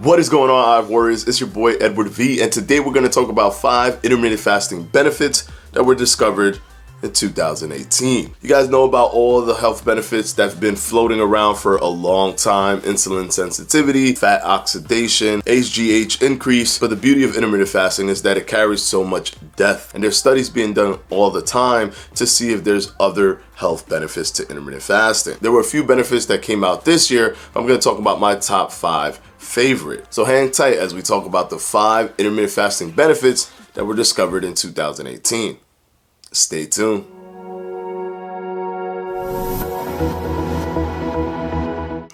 What is going on, Hive Warriors? It's your boy Edward V, and today we're going to talk about 5 intermittent fasting benefits that were discovered in 2018. You guys know about all the health benefits that have been floating around for a long time: insulin sensitivity, fat oxidation, HGH increase. But the beauty of intermittent fasting is that it carries so much depth, and there's studies being done all the time to see if there's other health benefits to intermittent fasting. There were a few benefits that came out this year. I'm going to talk about my top 5 favorite. So hang tight as we talk about the 5 intermittent fasting benefits that were discovered in 2018. Stay tuned.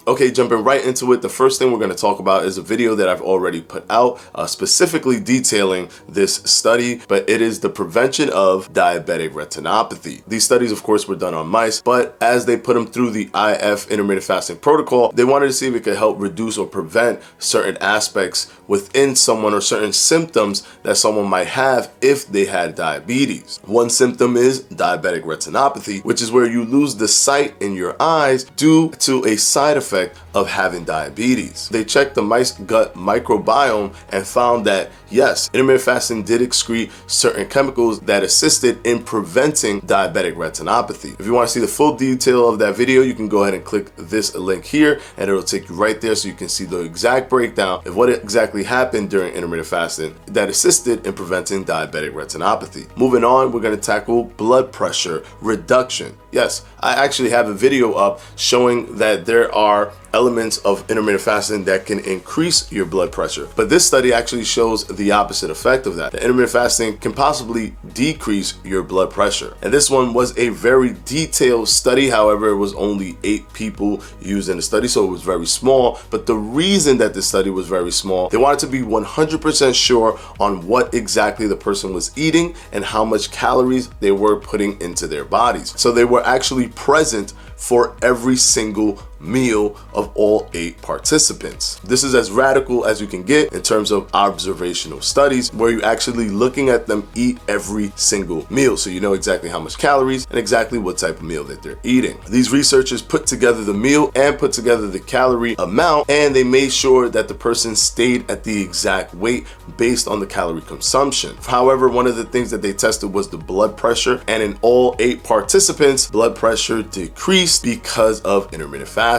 Okay, jumping right into it, the first thing we're going to talk about is a video that I've already put out, specifically detailing this study, but it is the prevention of diabetic retinopathy. These studies, of course, were done on mice, but as they put them through the IF intermittent fasting protocol, they wanted to see if it could help reduce or prevent certain aspects within someone or certain symptoms that someone might have if they had diabetes. One symptom is diabetic retinopathy, which is where you lose the sight in your eyes due to a side effect of having diabetes. They checked the mice gut microbiome and found that yes, intermittent fasting did excrete certain chemicals that assisted in preventing diabetic retinopathy. If you want to see the full detail of that video, you can go ahead and click this link here and it'll take you right there so you can see the exact breakdown of what exactly happened during intermittent fasting that assisted in preventing diabetic retinopathy. Moving on, we're going to tackle blood pressure reduction. Yes, I actually have a video up showing that there are elements of intermittent fasting that can increase your blood pressure. But this study actually shows the opposite effect of that. The intermittent fasting can possibly decrease your blood pressure. And this one was a very detailed study. However, it was only 8 people used in the study, so it was very small. But the reason that this study was very small, they wanted to be 100% sure on what exactly the person was eating and how much calories they were putting into their bodies. So they were actually present for every single meal of all 8 participants. This is as radical as you can get in terms of observational studies, where you're actually looking at them eat every single meal, so you know exactly how much calories and exactly what type of meal that they're eating. These researchers put together the meal and put together the calorie amount, and they made sure that the person stayed at the exact weight based on the calorie consumption. However, one of the things that they tested was the blood pressure, and in all 8 participants, blood pressure decreased because of intermittent fasting.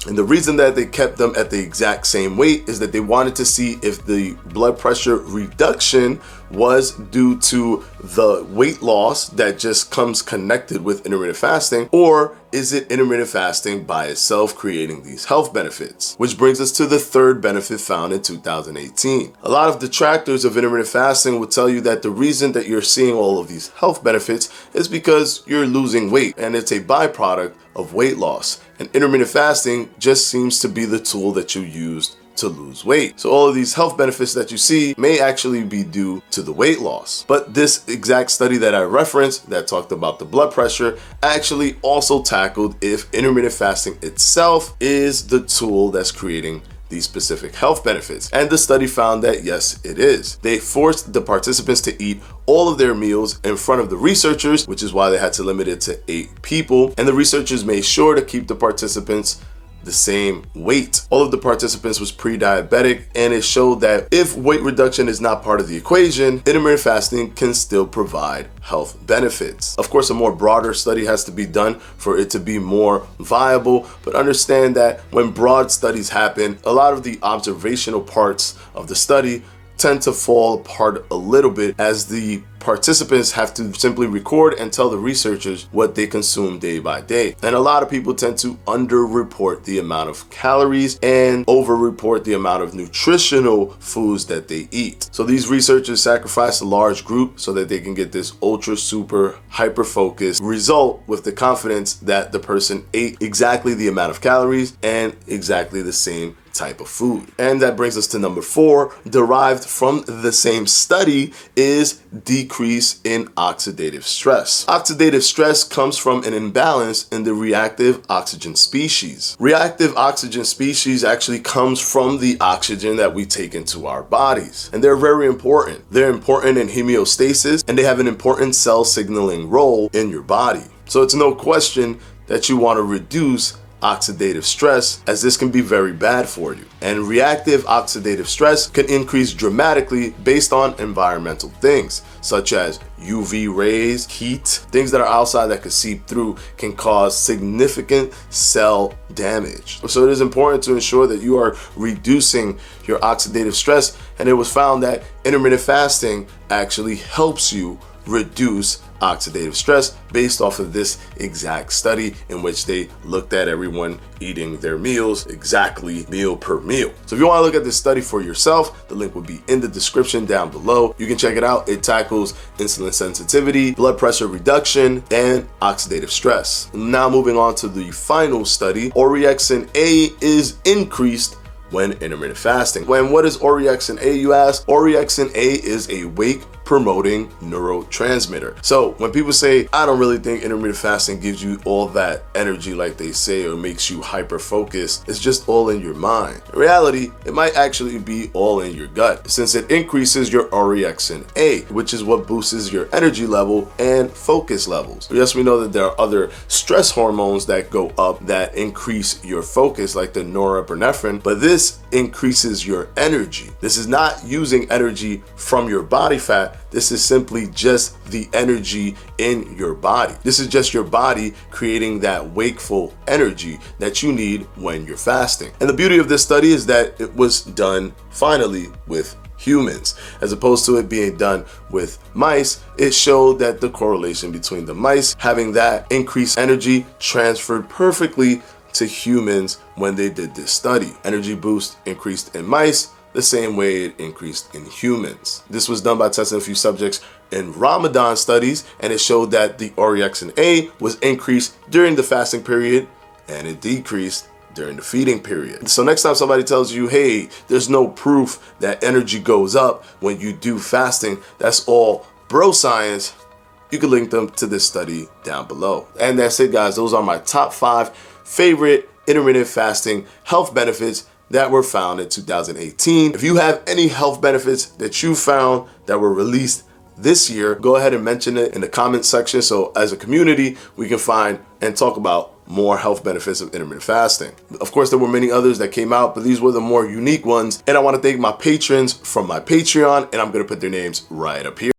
And the reason that they kept them at the exact same weight is that they wanted to see if the blood pressure reduction was due to the weight loss that just comes connected with intermittent fasting, or is it intermittent fasting by itself creating these health benefits? Which brings us to the 3rd benefit found in 2018. A lot of detractors of intermittent fasting will tell you that the reason that you're seeing all of these health benefits is because you're losing weight, and it's a byproduct of weight loss. And intermittent fasting just seems to be the tool that you used to lose weight. So all of these health benefits that you see may actually be due to the weight loss. But this exact study that I referenced that talked about the blood pressure actually also tackled if intermittent fasting itself is the tool that's creating these specific health benefits. And the study found that yes, it is. They forced the participants to eat all of their meals in front of the researchers, which is why they had to limit it to 8 people. And the researchers made sure to keep the participants the same weight. All of the participants was pre-diabetic, and it showed that if weight reduction is not part of the equation, intermittent fasting can still provide health benefits. Of course, a more broader study has to be done for it to be more viable, but understand that when broad studies happen, a lot of the observational parts of the study tend to fall apart a little bit as the participants have to simply record and tell the researchers what they consume day by day. And a lot of people tend to underreport the amount of calories and overreport the amount of nutritional foods that they eat. So these researchers sacrifice a large group so that they can get this ultra super hyper focused result with the confidence that the person ate exactly the amount of calories and exactly the same type of food. And that brings us to number 4, derived from the same study, is decrease in oxidative stress. Oxidative stress comes from an imbalance in the reactive oxygen species. Reactive oxygen species actually comes from the oxygen that we take into our bodies. And they're very important. They're important in homeostasis, and they have an important cell signaling role in your body. So it's no question that you want to reduce oxidative stress, as this can be very bad for you. And reactive oxidative stress can increase dramatically based on environmental things, such as UV rays, heat, things that are outside that could seep through can cause significant cell damage. So it is important to ensure that you are reducing your oxidative stress, and it was found that intermittent fasting actually helps you reduce oxidative stress based off of this exact study in which they looked at everyone eating their meals exactly meal per meal. So if you want to look at this study for yourself, the link will be in the description down below. You can check it out. It tackles insulin sensitivity, blood pressure reduction, and oxidative stress. Now moving on to the final study, orexin A is increased when intermittent fasting. What is orexin A, you ask? Orexin A is a wake promoting neurotransmitter. So when people say, I don't really think intermittent fasting gives you all that energy like they say, or makes you hyper focused, it's just all in your mind. In reality, it might actually be all in your gut, since it increases your orexin A, which is what boosts your energy level and focus levels. Yes, we know that there are other stress hormones that go up that increase your focus, like the norepinephrine, but this increases your energy. This is not using energy from your body fat. This is simply just the energy in your body. This is just your body creating that wakeful energy that you need when you're fasting. And the beauty of this study is that it was done finally with humans, as opposed to it being done with mice. It showed that the correlation between the mice having that increased energy transferred perfectly to humans when they did this study. Energy boost increased in mice the same way it increased in humans. This was done by testing a few subjects in Ramadan studies, and it showed that the orexin A was increased during the fasting period and it decreased during the feeding period. So next time somebody tells you, hey, there's no proof that energy goes up when you do fasting, that's all bro science, you can link them to this study down below. And that's it, guys. Those are my top 5 favorite intermittent fasting health benefits that were found in 2018. If you have any health benefits that you found that were released this year, go ahead and mention it in the comment section, so as a community we can find and talk about more health benefits of intermittent fasting. Of course, there were many others that came out, but these were the more unique ones. And I want to thank my patrons from my Patreon, and I'm going to put their names right up here.